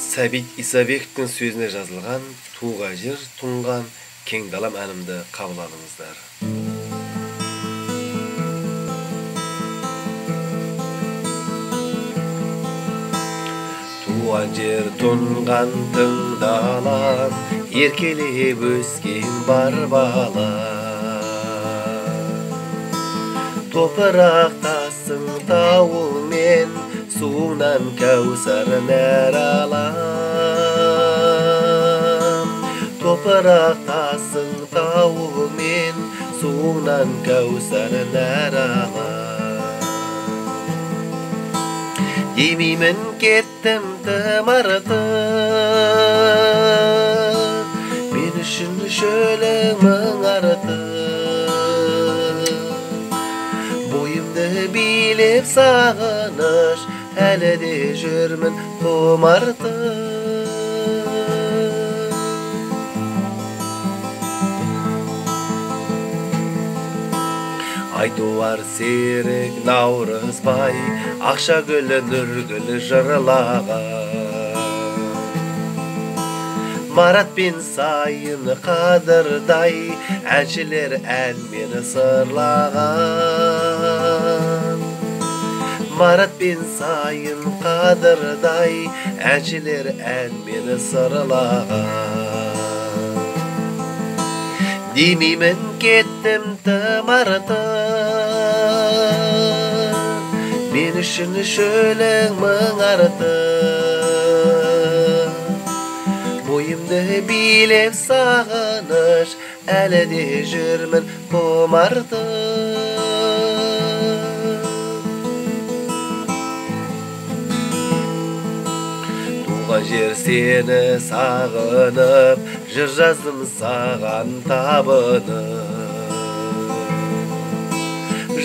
Сәбит Исабековтің сөзіне жазылған «Туға жер, тұнған кең далам» әнімді қабыл алыңыздар. Туған жер, тұнған тың далам, еркелеп өскен бар бала. Топырақтасың тауымен, суынан кәусар нәр алам. Топырақтасың тауымен, суынан кәусар нәр алам. Демеймін кеттім тымыртып, мен үшін шөлің мың артып. Бойымды билеп сағыныш, әлі де жүрмін құмартып. Айтуар Серік Наурызбай, Ақшагүл Нұргүл жырлаған. Марат пен Сайын Қадырдай, әншілер әнмен сырлаған. Марат пен Сайын Қадырдай, әншілер әнмен сырлаған. Демеймін кеттім тымыртып, мен үшін шөлің мың артып. Бойымды билеп сағыныш, әлі де жүрмін құмартып. Туған жер, сені сағынып, жыр жаздым саған табынып.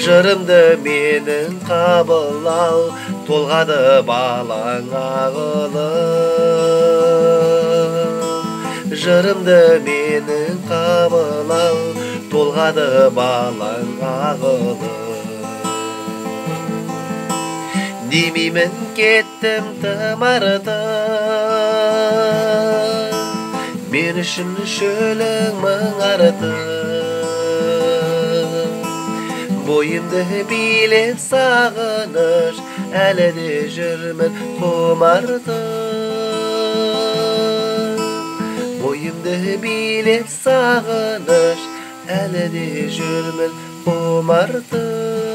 Жырымды менің қабыл ал, толғады балаң ағылым. Жырымды менің қабыл ал, толғады балаң ағылым. Демеймін кеттім тымыртып, мен үшін шөлің мың артып. Бойымды билеп сағыныш, әлі де жүрмін құмартып. Бойымды билеп сағыныш, әлі де жүрмін құмартып.